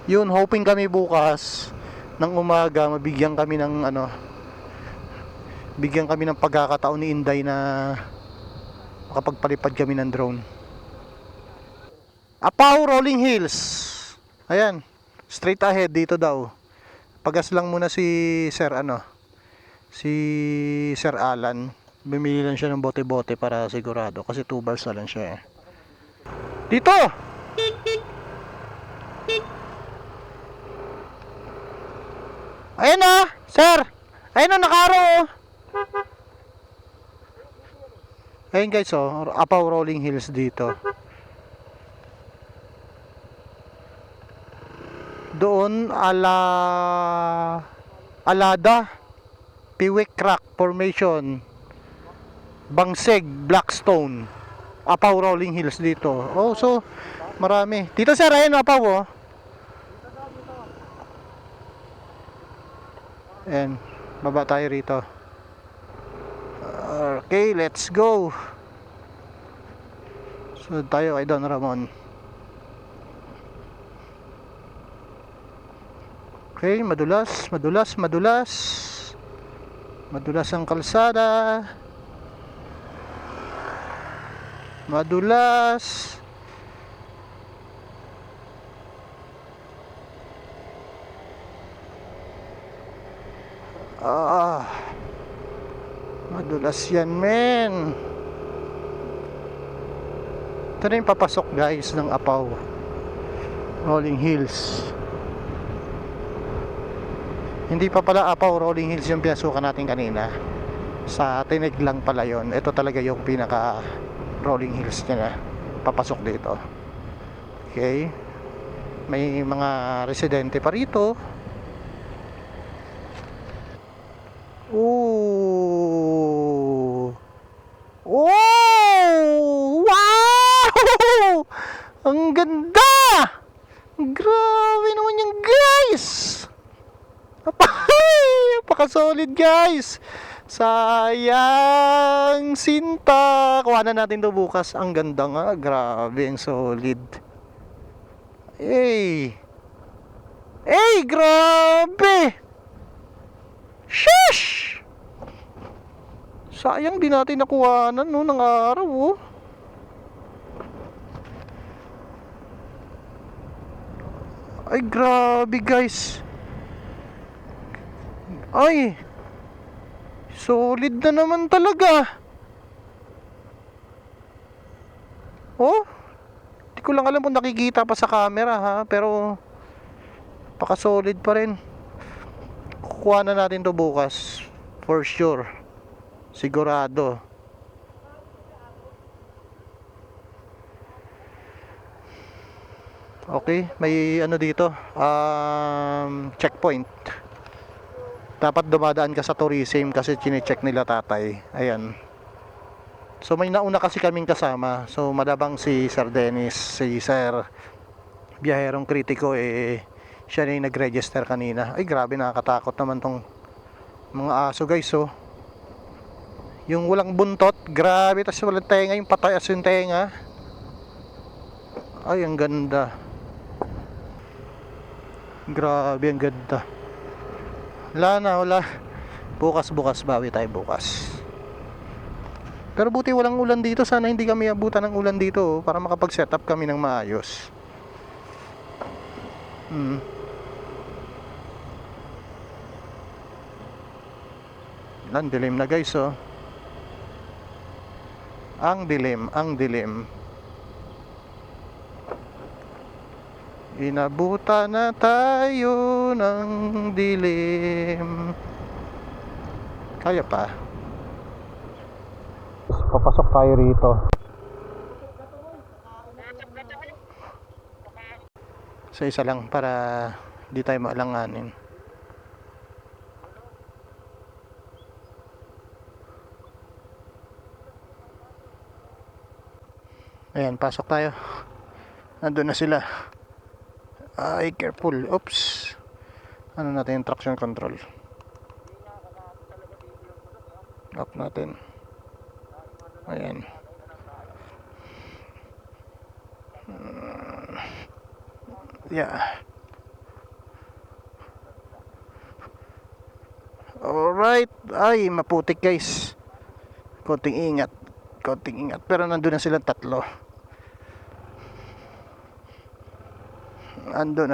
Yun, hoping kami bukas ng umaga mabigyan kami ng ano, bigyan kami ng pagkakataon ni Inday na makapagpalipad kami ng drone. Apaw Rolling Hills. Ayan, straight ahead dito daw. Pagas lang muna si Sir ano, si Sir Alan. Bumili lang siya ng bote-bote para sigurado kasi 2 bars na lang siya eh. Dito. Ayan na, Sir. Ayun na, nakaro, oh. Ayun guys, oh, Apaw Rolling Hills dito. Doon Alada, Piwik Crack Formation, Bangseg, Blackstone, Apaw Rolling Hills dito. Oh, so marami. Dito sir, ayun Apaw, oh. And Baba tayo rito. Okay, let's go. Sunod tayo kay Don Ramon. Okay, madulas ang kalsada. Madulas. Madulas yan, men. Ito na yung papasok, guys, ng Apaw Rolling Hills. Hindi pa pala Apaw Rolling Hills yung pinasukan natin kanina. Sa Tinig lang pala yon. Ito talaga yung pinaka Rolling Hills niya na papasok dito. Okay. May mga residente pa rito. Oh! Oh! Wow! Ang ganda! Grabe naman yan, guys! Napaka-solid, guys! Sayang sinta. Kuhanan natin to bukas. Ang ganda nga. Grabe, ang solid. Hey! Hey! Grabe! Shush! Sayang di natin nakuhanan no, ng araw oh. Ay grabe guys. Ay solid na naman talaga. Oh, di ko lang alam kung nakikita pa sa camera ha, pero paka-solid pa rin. Kukuha na natin to bukas for sure, sigurado. Okay, may ano dito, checkpoint. Dapat dumadaan ka sa tourism kasi chine-check nila tatay. Ayan. So may nauna kasi kaming kasama. So malabang si Sir Dennis, si Sir Biyaherong Kritiko siya na yung nag-register kanina. Ay grabe, nakakatakot naman tong mga aso guys oh. Yung walang buntot, grabe, tas walang tenga, yung patay as yung tenga. Ay ang ganda. Grabe ang ganda. Wala. Bukas bawi tayo bukas. Pero buti walang ulan dito. Sana hindi kami abutan ng ulan dito para makapag-set up kami ng maayos. Ang dilim na guys oh. Ang dilim. Inabutan na tayo ng dilim. Kaya pa. Papasok tayo rito. Sa isa lang para di tayo maalanganin. Ayan, pasok tayo. Nandun na sila. Ay, careful. Oops. Ano natin yung traction control? Off natin. Ayan. Yeah. Alright. Ay, maputik guys. Konting ingat. Pero nandun na silang tatlo. Alright.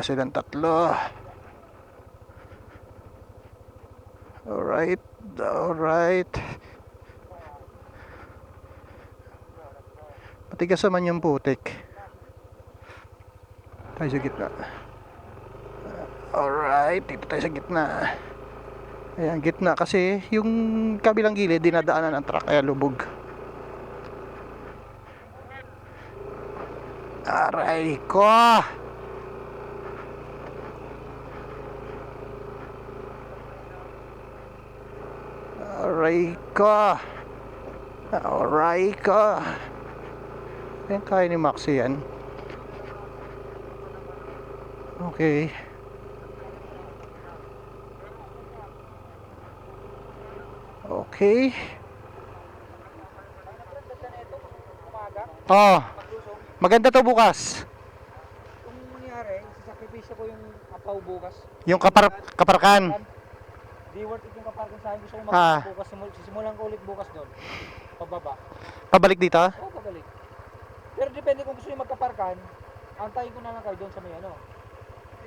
Matigas naman yung putik. Tayo sa gitna. Alright, dito tayo sa gitna. Ayan, gitna kasi yung kabilang gilid dinadaanan ng truck kaya lubog. Aray ko! Aray ko! Ayan, kaya ni Maxi yan. Okay. Okay. Oh. Maganda to bukas. Kung nangyari, sasakripisyo ko yung apaw bukas. Yung kaparkan. Di worth it yung kaparkan sa akin. Gusto ko Ah. bukas. Sisimulan ko ulit bukas doon. Pababa. Pabalik dito? Oo, pabalik. Pero depende kung gusto nyo magkaparkan, antayin ko na lang kayo doon sa may ano.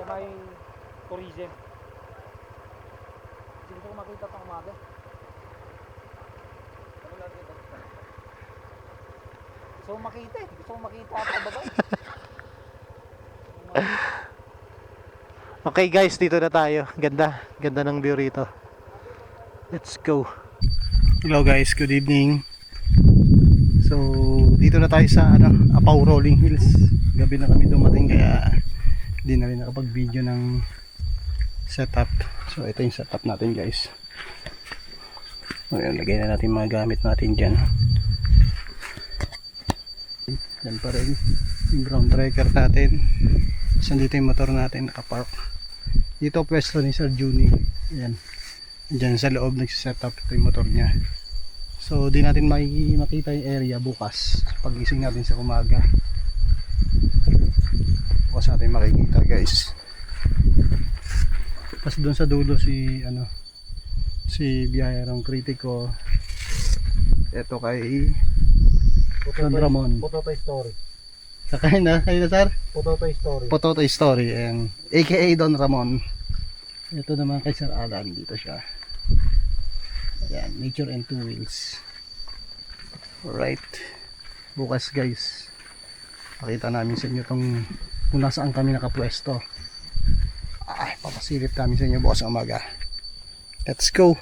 Sa may tourism. Kasi gusto ko makita itong umaga. Gusto ko makita eh. Gusto ko makita ang pababa eh. Okay guys, dito na tayo. Ganda. Ganda ng view rito. Let's go. Hello guys, good evening. So, dito na tayo sa Apaw Rolling Hills. Gabi na kami dumating kaya hindi na rin nakapag-video ng setup. So, ito yung setup natin guys. Ayan, lagay na natin mga gamit natin dyan. Yan pa rin yung ground tracker natin. So, dito yung motor natin nakapark. Dito pwesto ni Sir Juni. Ayan. Diyan sa loob nagsiset up ito yung motor niya. So di natin makita yung area bukas pagising natin sa umaga. Bukas natin makikita guys. Tapos doon sa dulo si biyahero kritiko. Ito kay Don Ramon. Pototoy story. Sakay na sir? Pototoy story. Pototoy Story and aka Don Ramon. Ito naman kay Sir Alan, dito siya. Ayan, Nature and Two Wheels. Alright. Bukas guys, pakita namin sa inyo kung nasaan kami nakapwesto. Ay, papasilip namin sa inyo bukas ang umaga. Let's go.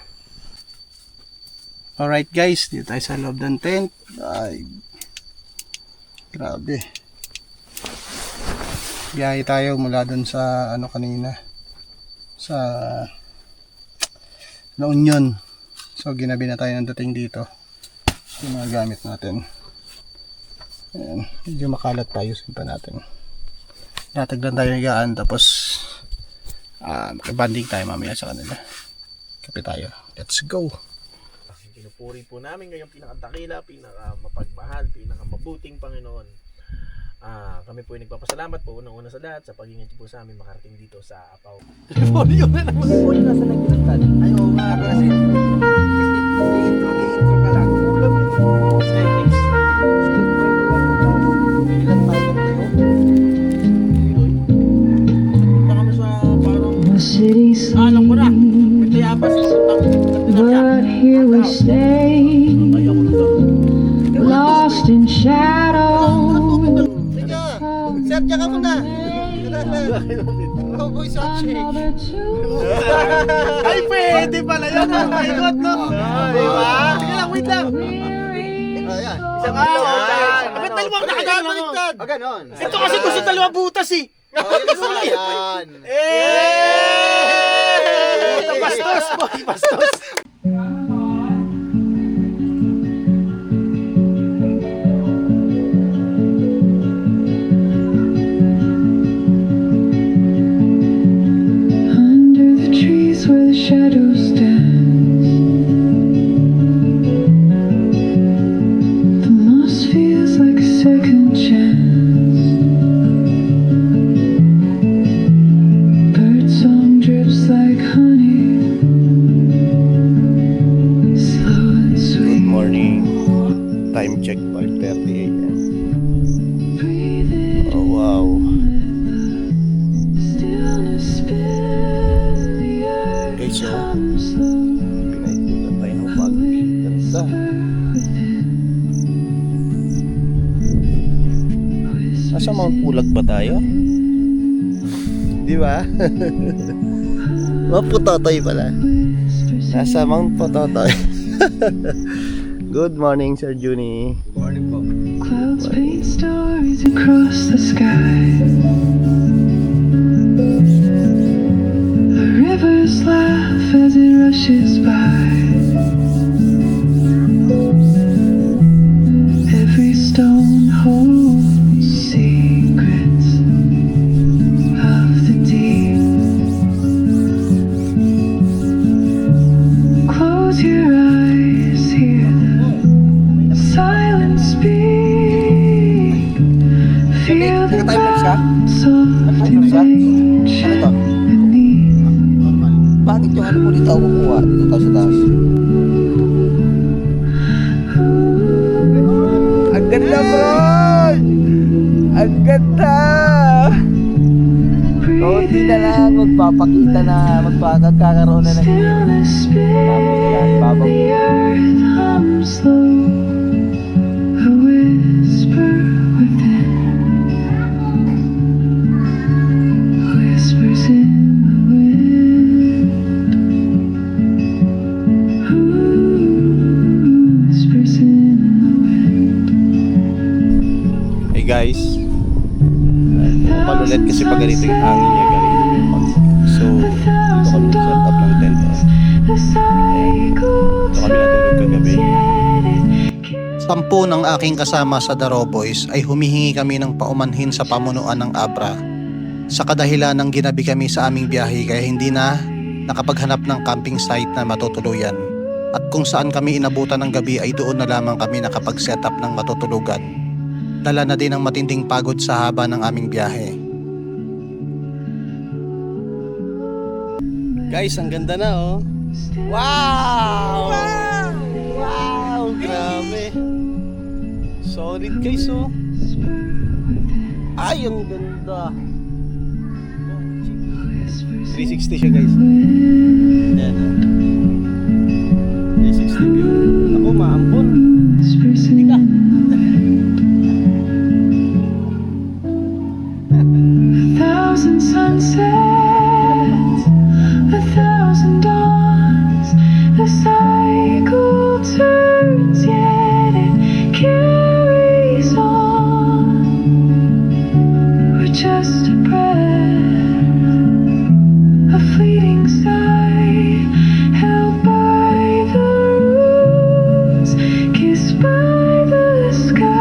Alright guys, dito tayo sa loob ng tent. Ay, grabe. Biyahe tayo mula dun sa kanina sa La Union. So ginabi na tayo ng dating dito. Yung mga gamit natin. Ayan, medyo makalat tayo, simpan natin. Natagdan tayo ng gaan tapos makibanding tayo mamaya sa kanila. Kape tayo. Let's go. Pinupuri po namin ngayong pinakadakila, pinakamapagmahal, pinakamabuting Panginoon. Kami po ay nagpapasalamat po unang-una sa lahat sa pag-ingat niyo po sa amin makarating dito sa Apaw. Uli nasa nagdilagtad. Ay, oo nga. Kasi intro ka lang. Ulam yun. Skyway ko lang. Ilan tayo ng tayo? Punta kami sa parang... alam ko na. May tayabas. But here we stay, lost in shadow. Sir, diyan ka muna. Cowboy Sachi. Another two. Ay, pwede pala yun. Paikot, no? Diba? Sige lang, wait lang. Ayan. Isang butas. Ba't dalawang nakagabaliktad? Ganon. Ito kasi gusto dalawang butas eh. Yan. Bastos, boy, bastos. Under the trees where the shadows dance, the moss feels like a second chance. Birdsong drips like honey, slow and Good sweet. morning. Time check 5:30 a.m. Breathe in Oh wow. stillness, spill the earth Okay, so comes slow. pinaikutan tayo ng pag. Ganda. Nasa Mount Pulag ba tayo? Di ba? Mount Pototoy pala. Nasa Mount Pototoy. Good morning, Sir Juni. Clouds paint stories across the sky. The rivers laugh as it rushes by. Every stone holds secrets of the deep. Close your eyes. Bakit yung ano mo dito ako kukuha? Dito tayo sa taas. Ang ganda, bro! Ang ganda! Kaunti na lang, magpapakita na, magkakaroon na ng tapos yan, babang. The earth hums low, a whisper within, whispers in the wind, whispers in the wind. Hey guys, palulit kasi pag ganito yung hangin niya galing lumipag. So, dito kami set up ng tent. The cycle Dito kami natulog kagabi. Sampu ng aking kasama sa Daro Boys ay humihingi kami ng paumanhin sa pamunuan ng Abra. Sa kadahilan ng ginabi kami sa aming biyahe kaya hindi na nakapaghanap ng camping site na matutuluyan. At kung saan kami inabutan ng gabi ay doon na lamang kami nakapag-set up ng matutulugan. Dala na din ang matinding pagod sa haba ng aming biyahe. Guys, ang ganda na oh. Wow! Wow! Grabe! Solid guys oh. Ay, ang ganda! 360 siya guys. Yan oh. 360 view. Ako, maampon. Hindi ka. Thousand sunsets, a thousand dawns, the cycle turns, yet it carries on. We're just a breath, a fleeting sigh, held by the roots, kissed by the sky.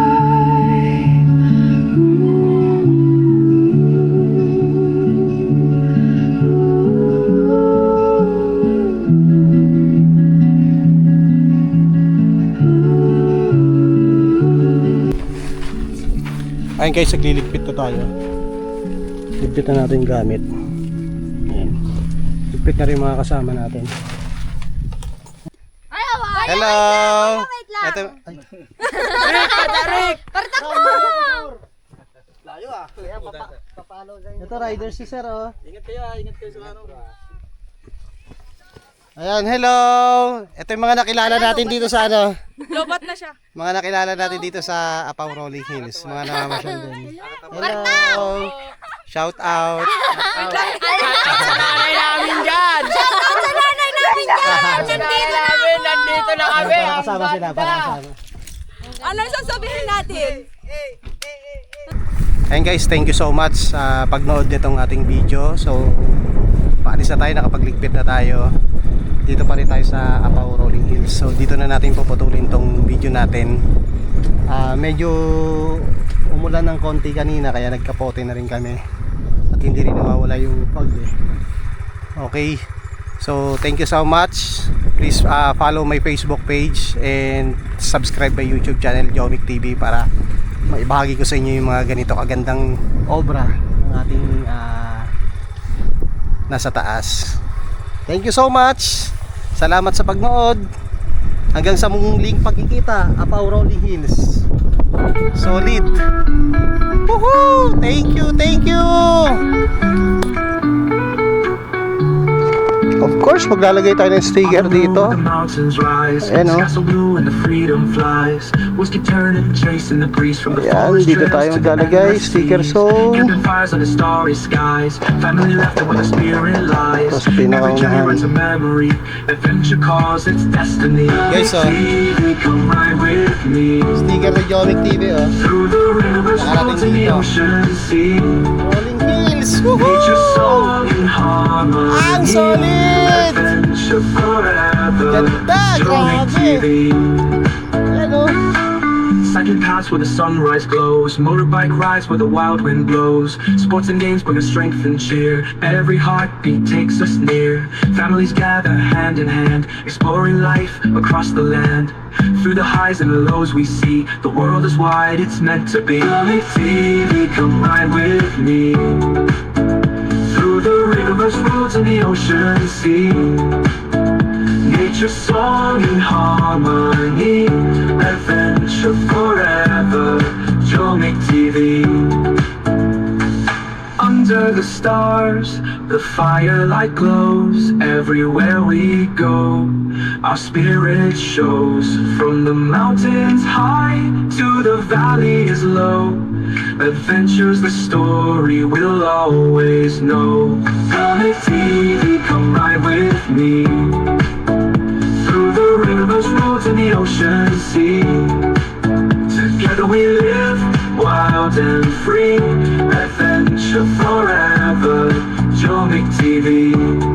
Ayun guys, nagliligpit na tayo. Ligpit na natin yung gamit. Ayan. Ligpit na rin yung mga kasama natin. Hello! Ito, ay. Layo ah. Ito rider si sir oh. Ingat kayo sa ano. Ayan, hello! Ito yung mga nakilala natin dito sa ano. Lobat na siya. Mga nakilala natin dito sa Apaw Rolling Hills. Mga namamasyal din. Hello! Shout out! Nanay namin dyan! Shoutout sa nanay namin dyan! Nandito na kami! Para kasama sila, para kasama. Ano sasabihin natin? Ayun guys, thank you so much sa pagnood nitong ating video. So, paalis na tayo, nakapagligpit na tayo. Dito pa rin tayo sa Apaw Rolling Hills. So, dito na natin puputulin tong video natin. Medyo umulan ng konti kanina kaya nagkapote na rin kami. At hindi rin nawawala yung fog eh. Okay. So, thank you so much. Please follow my Facebook page and subscribe my YouTube channel, Jomic TV, para maibahagi ko sa inyo yung mga ganito kagandang obra ng ating nasa taas. Thank you so much. Salamat sa pagnood. Hanggang sa muling pagkikita, Apaw Rolling Hills. Solid. Woohoo! Thank you, thank you. Of course, maglalagay tayo ng sticker dito. Ayan o. Ayan, dito tayo maglalagay sticker song. Ito sa pinakaunahan. Guys o, sticker ng Jomic TV o. Nakarating dito. Rolling Hills. Woohoo! Ang solid! Ganda! Grabe! Ayan o. Cycling paths where the sunrise glows, motorbike rides where the wild wind blows. Sports and games bring us strength and cheer. Every heartbeat takes us near. Families gather hand in hand, exploring life across the land. Through the highs and the lows we see, the world is wide, it's meant to be. TV, come ride with me. Through the river rivers, roads, and the ocean sea. Nature's song in harmony, adventure forever, Jomic TV. Under the stars, the firelight glows. Everywhere we go, our spirit shows. From the mountains high to the valleys low, adventure's the story we'll always know. Jomic TV, come ride with me through the rivers, roads, and the ocean sea. Together we live, wild and free, adventure forever, Jomic TV.